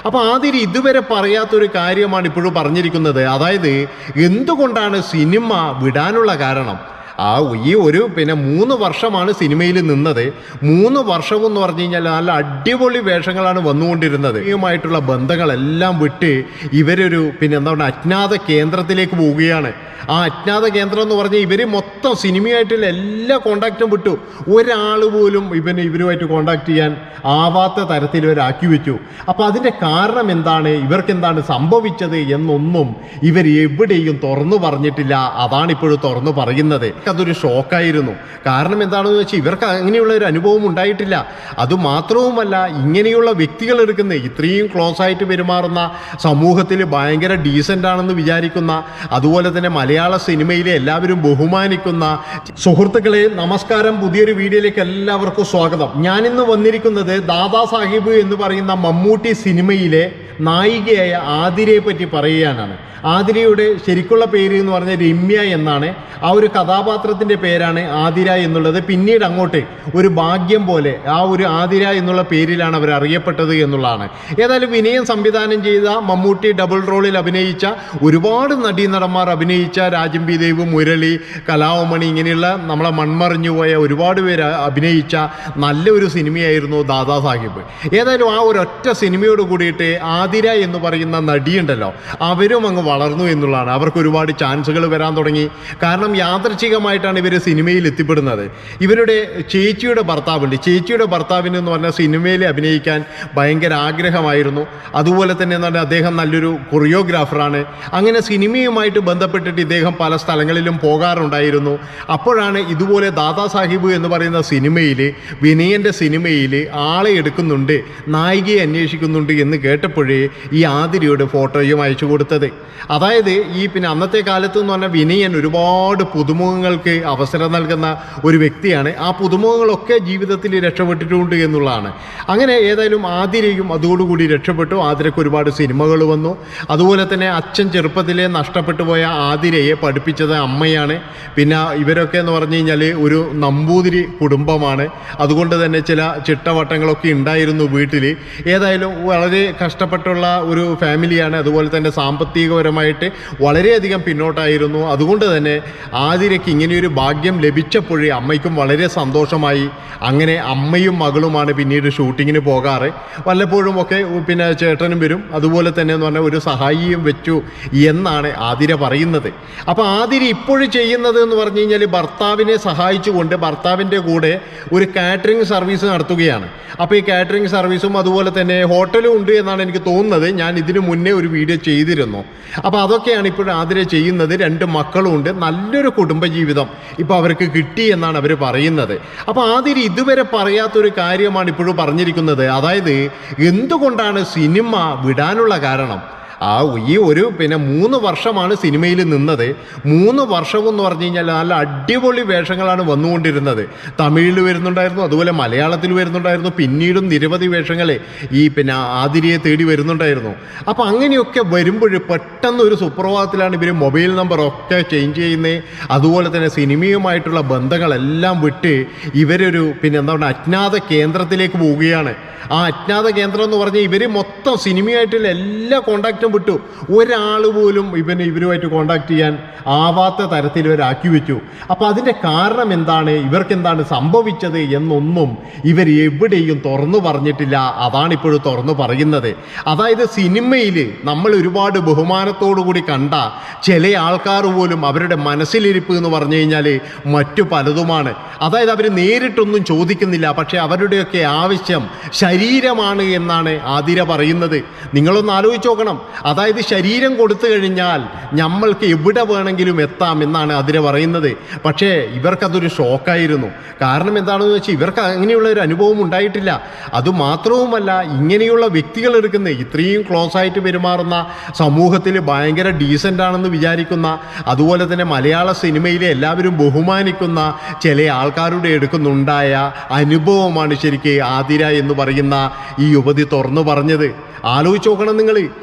അപ്പോൾ ആതിര ഇതുവരെ പറയാത്തൊരു കാര്യമാണ് ഇപ്പോഴും പറഞ്ഞിരിക്കുന്നത്. അതായത് എന്തുകൊണ്ടാണ് സിനിമ വിടാനുള്ള കാരണം. ഈ ഒരു 3 വർഷമാണ് സിനിമയിൽ നിന്നത്. 3 വർഷം എന്ന് പറഞ്ഞു കഴിഞ്ഞാൽ നല്ല അടിപൊളി വേഷങ്ങളാണ് വന്നുകൊണ്ടിരുന്നത്. ഇവരുമായിട്ടുള്ള ബന്ധങ്ങളെല്ലാം വിട്ട് ഇവരൊരു അജ്ഞാത കേന്ദ്രത്തിലേക്ക് പോവുകയാണ്. ആ അജ്ഞാത കേന്ദ്രം എന്ന് പറഞ്ഞാൽ ഇവർ മൊത്തം സിനിമയായിട്ടുള്ള എല്ലാ കോണ്ടാക്റ്റും വിട്ടു. ഒരാൾ പോലും ഇവരുമായിട്ട് കോണ്ടാക്ട് ചെയ്യാൻ ആവാത്ത തരത്തിൽ ഇവരാക്കി വെച്ചു. അപ്പോൾ അതിൻ്റെ കാരണം എന്താണ്, ഇവർക്കെന്താണ് സംഭവിച്ചത് എന്നൊന്നും ഇവർ എവിടെയും തുറന്നു പറഞ്ഞിട്ടില്ല. അതാണ് ഇപ്പോഴും തുറന്നു പറയുന്നത്. അതൊരു ഷോക്കായിരുന്നു. കാരണം എന്താണെന്ന് വെച്ചാൽ ഇവർക്ക് അങ്ങനെയുള്ള ഒരു അനുഭവം ഉണ്ടായിട്ടില്ല. അതുമാത്രവുമല്ല, ഇങ്ങനെയുള്ള വ്യക്തികൾ എടുക്കുന്ന ഇത്രയും ക്ലോസ് ആയിട്ട് പെരുമാറുന്ന, സമൂഹത്തിൽ ഭയങ്കര ഡീസൻ്റ് ആണെന്ന് വിചാരിക്കുന്ന, അതുപോലെ തന്നെ മലയാള സിനിമയിലെ എല്ലാവരും ബഹുമാനിക്കുന്ന സുഹൃത്തുക്കളെ നമസ്കാരം. പുതിയൊരു വീഡിയോയിലേക്ക് എല്ലാവർക്കും സ്വാഗതം. ഞാനിന്ന് വന്നിരിക്കുന്നത് ദാദാ സാഹിബ് എന്ന് പറയുന്ന മമ്മൂട്ടി സിനിമയിലെ നായികയായ ആതിരയെ പറ്റി പറയുവാനാണ്. ആതിരയുടെ ശരിക്കുള്ള പേര് എന്ന് പറഞ്ഞാൽ രമ്യ എന്നാണ്. ആ ഒരു കഥാപാത്രത്തിൻ്റെ പേരാണ് ആതിര എന്നുള്ളത്. പിന്നീട് അങ്ങോട്ട് ഒരു ഭാഗ്യം പോലെ ആ ഒരു ആതിര എന്നുള്ള പേരിലാണ് അവർ അറിയപ്പെട്ടത് എന്നുള്ളതാണ്. ഏതായാലും വിനയൻ സംവിധാനം ചെയ്ത, മമ്മൂട്ടി ഡബിൾ റോളിൽ അഭിനയിച്ച, ഒരുപാട് നടീനടന്മാർ അഭിനയിച്ച, രാജം ബി ദേവ്, മുരളി, കലാവമണി, ഇങ്ങനെയുള്ള നമ്മളെ മൺമറിഞ്ഞു പോയ ഒരുപാട് പേര് അഭിനയിച്ച നല്ലൊരു സിനിമയായിരുന്നു ദാദാ സാഹിബ്. ഏതായാലും ആ ഒരൊറ്റ സിനിമയോട് കൂടിയിട്ട് ആതിര എന്ന് പറയുന്ന നടിയുണ്ടല്ലോ, അവരും അങ്ങ് വളർന്നു എന്നുള്ളതാണ്. അവർക്ക് ഒരുപാട് ചാൻസുകൾ വരാൻ തുടങ്ങി. കാരണം യാദൃച്ഛികമായിട്ടാണ് ഇവർ സിനിമയിൽ എത്തിപ്പെടുന്നത്. ഇവരുടെ ചേച്ചിയുടെ ഭർത്താവുണ്ട്. ചേച്ചിയുടെ ഭർത്താവിന് എന്ന് പറഞ്ഞാൽ സിനിമയിൽ അഭിനയിക്കാൻ ഭയങ്കര ആഗ്രഹമായിരുന്നു. അതുപോലെ തന്നെ എന്താണ്, അദ്ദേഹം നല്ലൊരു കൊറിയോഗ്രാഫറാണ്. അങ്ങനെ സിനിമയുമായിട്ട് ബന്ധപ്പെട്ടിട്ട് ഇദ്ദേഹം പല സ്ഥലങ്ങളിലും പോകാറുണ്ടായിരുന്നു. അപ്പോഴാണ് ഇതുപോലെ ദാദാ സാഹിബ് എന്ന് പറയുന്ന സിനിമയിൽ, വിനയൻ്റെ സിനിമയിൽ ആളെ എടുക്കുന്നുണ്ട്, നായികയെ അന്വേഷിക്കുന്നുണ്ട് എന്ന് കേട്ടപ്പോഴേ ഈ ആതിരയുടെ ഫോട്ടോയും അയച്ചു കൊടുത്തത്. അതായത് അന്നത്തെ കാലത്ത് എന്ന് പറഞ്ഞാൽ വിനയൻ ഒരുപാട് പുതുമുഖങ്ങൾക്ക് അവസരം നൽകുന്ന ഒരു വ്യക്തിയാണ്. ആ പുതുമുഖങ്ങളൊക്കെ ജീവിതത്തിൽ രക്ഷപ്പെട്ടിട്ടുണ്ട് എന്നുള്ളതാണ്. അങ്ങനെ ഏതായാലും ആതിരയും അതോടുകൂടി രക്ഷപ്പെട്ടു. ആതിരയ്ക്ക് ഒരുപാട് സിനിമകൾ വന്നു. അതുപോലെ തന്നെ അച്ഛൻ ചെറുപ്പത്തിലെ നഷ്ടപ്പെട്ടു പോയ ആതിരയെ പഠിപ്പിച്ചത് അമ്മയാണ്. പിന്നെ ഇവരൊക്കെ എന്ന് പറഞ്ഞു കഴിഞ്ഞാൽ ഒരു നമ്പൂതിരി കുടുംബമാണ്. അതുകൊണ്ട് തന്നെ ചില ചിട്ടവട്ടങ്ങളൊക്കെ ഉണ്ടായിരുന്നു വീട്ടിൽ. ഏതായാലും വളരെ കഷ്ടപ്പെട്ടുള്ള ഒരു ഫാമിലിയാണ്. അതുപോലെ തന്നെ സാമ്പത്തികപരമായിട്ട് വളരെയധികം പിന്നോട്ടായിരുന്നു. അതുകൊണ്ട് തന്നെ ആതിരയ്ക്ക് ഇങ്ങനെയൊരു ഭാഗ്യം ലഭിച്ചപ്പോഴേ അമ്മയ്ക്കും വളരെ സന്തോഷമായി. അങ്ങനെ അമ്മയും മകളുമാണ് പിന്നീട് ഷൂട്ടിങ്ങിന് പോകാറ്. വല്ലപ്പോഴും ഒക്കെ ചേട്ടനും വരും. അതുപോലെ തന്നെ എന്ന് പറഞ്ഞാൽ ഒരു സഹായിയും വെച്ചു എന്നാണ് ആതിര പറയുന്നത്. അപ്പോൾ ആതിര ഇപ്പോഴും ചെയ്യുന്നത് എന്ന് പറഞ്ഞു കഴിഞ്ഞാൽ ഭർത്താവിനെ സഹായിച്ചുകൊണ്ട് ഭർത്താവിൻ്റെ കൂടെ ഒരു കാറ്ററിംഗ് സർവീസ് നടത്തുകയാണ്. അപ്പോൾ ഈ കാറ്ററിംഗ് സർവീസും അതുപോലെ തന്നെ ഹോട്ടലും ഉണ്ട് എന്നാണ് എനിക്ക് തോന്നുന്നത്. ഞാൻ ഇതിനു മുന്നേ ഒരു വീഡിയോ ചെയ്തിരുന്നു. അപ്പോൾ അതൊക്കെയാണ് ഇപ്പോഴും ആതിര ചെയ്യുന്നത്. 2 മക്കളും ഉണ്ട്. നല്ലൊരു കുടുംബജീവിതം ഇപ്പോൾ അവർക്ക് കിട്ടി എന്നാണ് അവർ പറയുന്നത്. അപ്പോൾ ആതിര ഇതുവരെ പറയാത്തൊരു കാര്യമാണ് ഇപ്പോഴും പറഞ്ഞിരിക്കുന്നത്. അതായത് എന്തുകൊണ്ടാണ് സിനിമ വിടാനുള്ള കാരണം. ഈ ഒരു 3 വർഷമാണ് സിനിമയിൽ നിന്നത്. 3 വർഷം എന്ന് പറഞ്ഞു കഴിഞ്ഞാൽ നല്ല അടിപൊളി വേഷങ്ങളാണ് വന്നുകൊണ്ടിരുന്നത്. തമിഴിൽ വരുന്നുണ്ടായിരുന്നു, അതുപോലെ മലയാളത്തിൽ വരുന്നുണ്ടായിരുന്നു. പിന്നീടും നിരവധി വേഷങ്ങൾ ആതിരയെ തേടി വരുന്നുണ്ടായിരുന്നു. അപ്പോൾ അങ്ങനെയൊക്കെ വരുമ്പോൾ പെട്ടെന്ന് ഒരു സുപ്രഭാതത്തിലാണ് ഇവർ മൊബൈൽ നമ്പറൊക്കെ ചേഞ്ച് ചെയ്യുന്നത്. അതുപോലെ തന്നെ സിനിമയുമായിട്ടുള്ള ബന്ധങ്ങളെല്ലാം വിട്ട് ഇവരൊരു അജ്ഞാത കേന്ദ്രത്തിലേക്ക് പോവുകയാണ്. ആ അജ്ഞാത കേന്ദ്രം എന്ന് പറഞ്ഞാൽ ഇവർ മൊത്തം സിനിമയായിട്ടുള്ള എല്ലാ കോണ്ടാക്റ്റും വിട്ടു. ഒരാൾ പോലും ഇവരുമായിട്ട് കോണ്ടാക്ട് ചെയ്യാൻ ആവാത്ത തരത്തിൽ ഇവരാക്കി വെച്ചു. അപ്പോൾ അതിൻ്റെ കാരണം എന്താണ്, ഇവർക്കെന്താണ് സംഭവിച്ചത് എന്നൊന്നും ഇവർ എവിടെയും തുറന്നു പറഞ്ഞിട്ടില്ല. അതാണ് ഇപ്പോഴും തുറന്നു പറയുന്നത്. അതായത് സിനിമയിൽ നമ്മൾ ഒരുപാട് ബഹുമാനത്തോടു കൂടി കണ്ട ചില ആൾക്കാർ പോലും അവരുടെ മനസ്സിലിരിപ്പ് എന്ന് പറഞ്ഞു കഴിഞ്ഞാൽ മറ്റു പലതുമാണ്. അതായത് അവർ നേരിട്ടൊന്നും ചോദിക്കുന്നില്ല, പക്ഷേ അവരുടെയൊക്കെ ആവശ്യം ശരീരമാണ് എന്നാണ് ആതിര പറയുന്നത്. നിങ്ങളൊന്ന് ആലോചിച്ച് നോക്കണം. അതായത് ശരീരം കൊടുത്തു കഴിഞ്ഞാൽ നമ്മൾക്ക് എവിടെ വേണമെങ്കിലും എത്താം എന്നാണ് ആതിര പറയുന്നത്. പക്ഷേ ഇവർക്കതൊരു ഷോക്കായിരുന്നു. കാരണം എന്താണെന്ന് വെച്ചാൽ ഇവർക്ക് അങ്ങനെയുള്ള ഒരു അനുഭവം ഉണ്ടായിട്ടില്ല. അതുമാത്രവുമല്ല, ഇങ്ങനെയുള്ള വ്യക്തികൾ എടുക്കുന്ന ഇത്രയും ക്ലോസ് ആയിട്ട് പെരുമാറുന്ന, സമൂഹത്തിൽ ഭയങ്കര ഡീസൻ്റ് ആണെന്ന് വിചാരിക്കുന്ന, അതുപോലെ തന്നെ മലയാള സിനിമയിലെ എല്ലാവരും ബഹുമാനിക്കുന്ന ചില ആൾക്കാരുടെ എടുക്കുന്നുണ്ടായ അനുഭവമാണ് ശരിക്ക് ആതിര എന്ന് പറയുന്ന ഈ യുവതി തുറന്നു പറഞ്ഞത്. ആലോചിച്ച് നോക്കണം നിങ്ങൾ.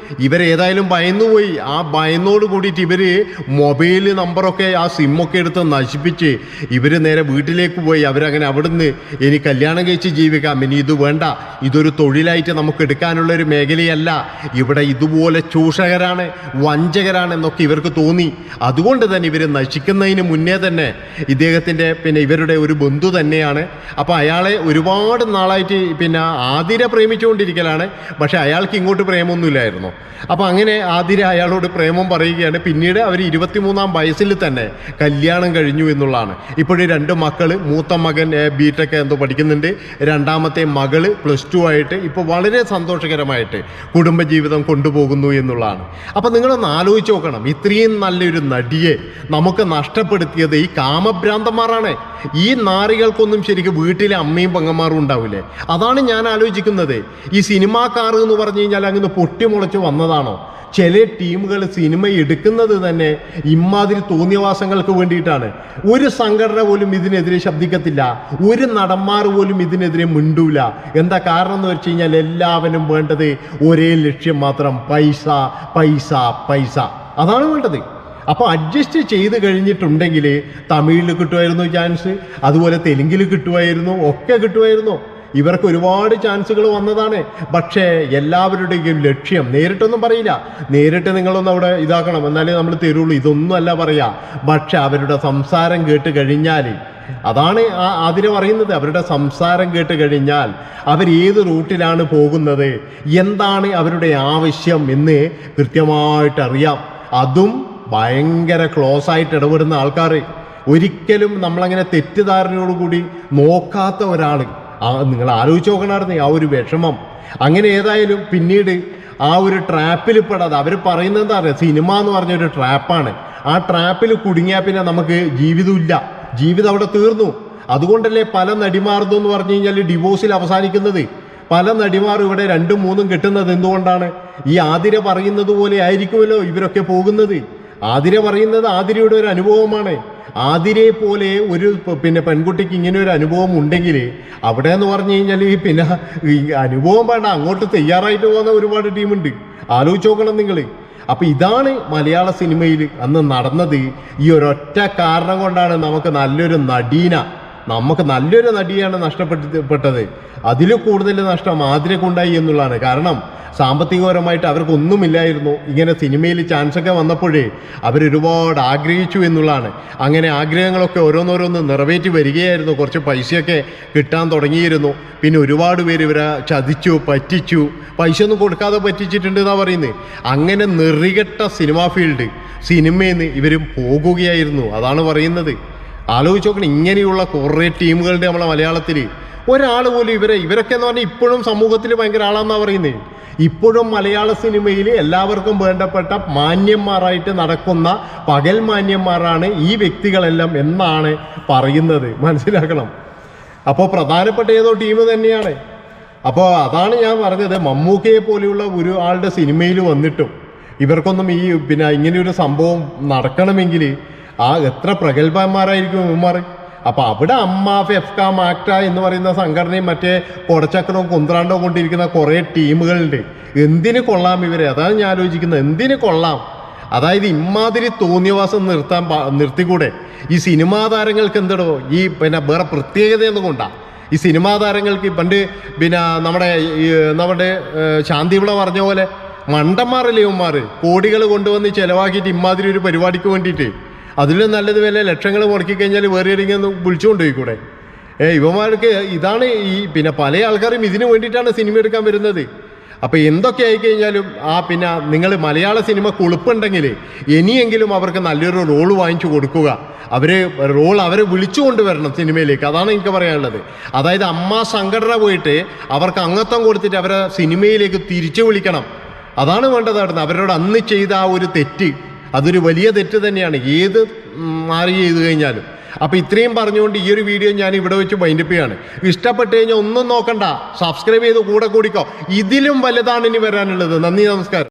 ഇവരെ ഏതായാലും ഭയന്നുപോയി. ആ ഭയന്നോട് കൂടിയിട്ട് ഇവർ മൊബൈൽ നമ്പറൊക്കെ ആ സിമ്മൊക്കെ എടുത്ത് നശിപ്പിച്ച് ഇവർ നേരെ വീട്ടിലേക്ക് പോയി. അവരങ്ങനെ അവിടുന്ന് ഇനി കല്യാണം കഴിച്ച് ജീവിക്കാം, ഇനി ഇത് വേണ്ട, ഇതൊരു തൊഴിലായിട്ട് നമുക്ക് എടുക്കാനുള്ളൊരു മേഖലയല്ല, ഇവിടെ ഇതുപോലെ ചൂഷകരാണ്, വഞ്ചകരാണ് എന്നൊക്കെ ഇവർക്ക് തോന്നി. അതുകൊണ്ട് തന്നെ ഇവർ നശിക്കുന്നതിന് മുന്നേ തന്നെ ഇദ്ദേഹത്തിൻ്റെ ഇവരുടെ ഒരു ബന്ധു തന്നെയാണ്. അപ്പോൾ അയാളെ ഒരുപാട് നാളായിട്ട് ആതിര പ്രേമിച്ചുകൊണ്ടിരിക്കലാണ്. പക്ഷേ അയാൾക്ക് ഇങ്ങോട്ട് പ്രേമമൊന്നുമില്ലായിരുന്നു. അപ്പോൾ അങ്ങനെ ആതിര അയാളോട് പ്രേമം പറയുകയാണ്. പിന്നീട് അവർ 23-ാം വയസ്സിൽ തന്നെ കല്യാണം കഴിഞ്ഞു എന്നുള്ളതാണ്. ഇപ്പോഴും 2 മക്കൾ, മൂത്ത മകൻ ബിടെക് എന്തോ പഠിക്കുന്നുണ്ട്, രണ്ടാമത്തെ മകള് +2 ആയിട്ട് ഇപ്പോൾ വളരെ സന്തോഷകരമായിട്ട് കുടുംബജീവിതം കൊണ്ടുപോകുന്നു എന്നുള്ളതാണ്. അപ്പോൾ നിങ്ങളൊന്ന് ആലോചിച്ച് നോക്കണം, ഇത്രയും നല്ലൊരു നടിയെ നമുക്ക് നഷ്ടപ്പെടുത്തിയത് ഈ കാമഭ്രാന്തന്മാരാണ്. ഈ നാറികൾക്കൊന്നും ശരിക്കും വീട്ടിലെ അമ്മയും പെങ്ങന്മാരും ഉണ്ടാവില്ലേ? അതാണ് ഞാൻ ആലോചിക്കുന്നത്. ഈ സിനിമാക്കാർ എന്ന് പറഞ്ഞു കഴിഞ്ഞാൽ അങ്ങനെ പൊട്ടിമുളച്ച് വന്നതാണോ? ചില ടീമുകൾ സിനിമ എടുക്കുന്നത് തന്നെ ഇമാതിരി തോന്നിയവാസങ്ങൾക്ക് വേണ്ടിയിട്ടാണ്. ഒരു സംഘടന പോലും ഇതിനെതിരെ ശബ്ദിക്കത്തില്ല, ഒരു നടന്മാർ പോലും ഇതിനെതിരെ മിണ്ടൂല. എന്താ കാരണം എന്ന് വെച്ച് കഴിഞ്ഞാൽ എല്ലാവരും വേണ്ടത് ഒരേ ലക്ഷ്യം മാത്രം, പൈസ പൈസ പൈസ, അതാണ് വേണ്ടത്. അപ്പോൾ അഡ്ജസ്റ്റ് ചെയ്ത് കഴിഞ്ഞിട്ടുണ്ടെങ്കിൽ തമിഴിൽ കിട്ടുമായിരുന്നു ചാൻസ്, അതുപോലെ തെലുങ്കിൽ കിട്ടുമായിരുന്നു, ഒക്കെ കിട്ടുമായിരുന്നു. ഇവർക്ക് ഒരുപാട് ചാൻസുകൾ വന്നതാണ്. പക്ഷേ എല്ലാവരുടെയും ലക്ഷ്യം നേരിട്ടൊന്നും പറയില്ല, നേരിട്ട് നിങ്ങളൊന്നും അവിടെ ഇതാക്കണം എന്നാലേ നമ്മൾ തരുള്ളൂ, ഇതൊന്നും അല്ല പറയാ. പക്ഷെ അവരുടെ സംസാരം കേട്ട് കഴിഞ്ഞാൽ, അതാണ് ആതിര പറയുന്നത്, അവരുടെ സംസാരം കേട്ട് കഴിഞ്ഞാൽ അവരേത് റൂട്ടിലാണ് പോകുന്നത്, എന്താണ് അവരുടെ ആവശ്യം എന്ന് കൃത്യമായിട്ടറിയാം. അതും ഭയങ്കര ക്ലോസ് ആയിട്ട് ഇടപെടുന്ന ആൾക്കാർ, ഒരിക്കലും നമ്മളങ്ങനെ തെറ്റിദ്ധാരണയോടുകൂടി നോക്കാത്ത ഒരാൾ. നിങ്ങൾ ആലോചിച്ച് നോക്കണമായിരുന്നു ആ ഒരു വിഷമം. അങ്ങനെ ഏതായാലും പിന്നീട് ആ ഒരു ട്രാപ്പിൽ പെടാതെ, അവർ പറയുന്നത് എന്താ പറയുക, സിനിമ എന്ന് പറഞ്ഞൊരു ട്രാപ്പാണ്. ആ ട്രാപ്പിൽ കുടുങ്ങിയാൽ പിന്നെ നമുക്ക് ജീവിതമില്ല, ജീവിതം അവിടെ തീർന്നു. അതുകൊണ്ടല്ലേ പല നടിമാർന്നും എന്ന് പറഞ്ഞു കഴിഞ്ഞാൽ ഡിവോഴ്സിൽ അവസാനിക്കുന്നത്. പല നടിമാരും ഇവിടെ 2ഉം 3ഉം കിട്ടുന്നത് എന്തുകൊണ്ടാണ്? ഈ ആതിര പറയുന്നത് പോലെ ആയിരിക്കുമല്ലോ ഇവരൊക്കെ പോകുന്നത്. ആതിര പറയുന്നത് ആതിരയുടെ ഒരു അനുഭവമാണ്. ആതിരയെ പോലെ ഒരു പെൺകുട്ടിക്ക് ഇങ്ങനെ ഒരു അനുഭവം ഉണ്ടെങ്കിൽ അവിടെ എന്ന് പറഞ്ഞു കഴിഞ്ഞാൽ അനുഭവം വേണ്ട, അങ്ങോട്ട് തയ്യാറായിട്ട് പോകുന്ന ഒരുപാട് ടീമുണ്ട്. ആലോചിച്ച് നോക്കണം നിങ്ങൾ. അപ്പം ഇതാണ് മലയാള സിനിമയിൽ അന്ന് നടന്നത്. ഈ ഒരൊറ്റ കാരണം കൊണ്ടാണ് നമുക്ക് നല്ലൊരു നടിയാണ് നഷ്ടപ്പെട്ടത്. അതിൽ കൂടുതൽ നഷ്ടം ആതിരക്കുണ്ടായി എന്നുള്ളതാണ്. കാരണം സാമ്പത്തികപരമായിട്ട് അവർക്കൊന്നുമില്ലായിരുന്നു. ഇങ്ങനെ സിനിമയിൽ ചാൻസൊക്കെ വന്നപ്പോഴേ അവരൊരുപാട് ആഗ്രഹിച്ചു എന്നുള്ളതാണ്. അങ്ങനെ ആഗ്രഹങ്ങളൊക്കെ ഓരോന്നോരോന്ന് നിറവേറ്റി വരികയായിരുന്നു. കുറച്ച് പൈസയൊക്കെ കിട്ടാൻ തുടങ്ങിയിരുന്നു. പിന്നെ ഒരുപാട് പേര് ഇവരെ ചതിച്ചു, പറ്റിച്ചു, പൈസ ഒന്നും കൊടുക്കാതെ പറ്റിച്ചിട്ടുണ്ട് എന്നാണ് പറയുന്നത്. അങ്ങനെ നെറികെട്ട സിനിമാ ഫീൽഡ്, സിനിമയിൽ നിന്ന് ഇവർ പോകുകയായിരുന്നു. അതാണ് പറയുന്നത്. ആലോചിച്ച് നോക്കണം, ഇങ്ങനെയുള്ള കുറേ ടീമുകളുടെ നമ്മളെ മലയാളത്തിൽ ഒരാൾ പോലും ഇവരൊക്കെ എന്ന് പറഞ്ഞാൽ ഇപ്പോഴും സമൂഹത്തിൽ ഭയങ്കര ആളാന്നാണ് പറയുന്നത്. ഇപ്പോഴും മലയാള സിനിമയിൽ എല്ലാവർക്കും വേണ്ടപ്പെട്ട മാന്യന്മാരായിട്ട് നടക്കുന്ന പകൽ മാന്യന്മാരാണ് ഈ വ്യക്തികളെല്ലാം എന്നാണ് പറയുന്നത്. മനസ്സിലാക്കണം. അപ്പോൾ പ്രധാനപ്പെട്ട ഏതോ ടീം തന്നെയാണ്. അപ്പോൾ അതാണ് ഞാൻ പറഞ്ഞത്, മമ്മൂക്കയെ പോലെയുള്ള ഒരു ആളുടെ സിനിമയിൽ വന്നിട്ടും ഇവർക്കൊന്നും ഈ ഇങ്ങനെയൊരു സംഭവം നടക്കണമെങ്കിൽ എത്ര പ്രഗത്ഭന്മാരായിരിക്കും ഇവന്മാർ. അപ്പോൾ അവിടെ അമ്മ, ഫെഫ്ക, മാക്ട എന്ന് പറയുന്ന സംഘടനയും മറ്റേ കൊടച്ചക്രവും കുന്ത്രാണ്ടവും കൊണ്ടിരിക്കുന്ന കുറേ ടീമുകളുണ്ട്. എന്തിന് കൊള്ളാം ഇവരെ? അതാണ് ഞാൻ ആലോചിക്കുന്നത്. എന്തിന് കൊള്ളാം? അതായത് ഇമാതിരി തോന്നിയവാസം നിർത്തിക്കൂടെ? ഈ സിനിമാ താരങ്ങൾക്ക് എന്തോ ഈ വേറെ പ്രത്യേകത എന്നുകൊണ്ടാണ്. ഈ സിനിമാ താരങ്ങൾക്ക് പണ്ട് നമ്മുടെ ശാന്തിവിള പറഞ്ഞ പോലെ മണ്ടന്മാരല്ലേ ഇവന്മാർ, കോടികൾ കൊണ്ടുവന്ന് ചിലവാക്കിയിട്ട് ഇമാതിരി ഒരു പരിപാടിക്ക് വേണ്ടിയിട്ട്. അതിലും നല്ലത് വല്ല ലക്ഷങ്ങൾ മുടക്കി കഴിഞ്ഞാൽ വേറെ എവിടെയെങ്കിലും ഒന്ന് വിളിച്ചുകൊണ്ട് പോയിക്കൂടെ? ഇവന്മാർക്ക് ഇതാണ് ഈ പല ആൾക്കാരും ഇതിനു വേണ്ടിയിട്ടാണ് സിനിമ എടുക്കാൻ വരുന്നത്. അപ്പോൾ എന്തൊക്കെ ആയിക്കഴിഞ്ഞാലും നിങ്ങൾ മലയാള സിനിമ കുളിപ്പുണ്ടെങ്കിൽ ഇനിയെങ്കിലും അവർക്ക് നല്ലൊരു റോള് വാങ്ങിച്ചു കൊടുക്കുക. അവരെ വിളിച്ചു കൊണ്ടുവരണം സിനിമയിലേക്ക്. അതാണ് എനിക്ക് പറയാനുള്ളത്. അതായത് അമ്മ സംഘടന പോയിട്ട് അവർക്ക് അംഗത്വം കൊടുത്തിട്ട് അവരെ സിനിമയിലേക്ക് തിരിച്ചു വിളിക്കണം. അതാണ് വേണ്ടതായിരുന്നു. അവരോട് അന്ന് ചെയ്ത ആ ഒരു തെറ്റ്, അതൊരു വലിയ തെറ്റ് തന്നെയാണ്, ഏത് മാറി ചെയ്ത് കഴിഞ്ഞാലും. അപ്പോൾ ഇത്രയും പറഞ്ഞുകൊണ്ട് ഈ ഒരു വീഡിയോ ഞാൻ ഇവിടെ വെച്ച് വൈൻഡപ്പ് ചെയ്യാണ്. ഇഷ്ടപ്പെട്ട് കഴിഞ്ഞാൽ ഒന്നും നോക്കണ്ട, സബ്സ്ക്രൈബ് ചെയ്ത് കൂടെ കൂടിക്കോ. ഇതിലും വലുതാണ് ഇനി വരാനുള്ളത്. നന്ദി, നമസ്കാരം.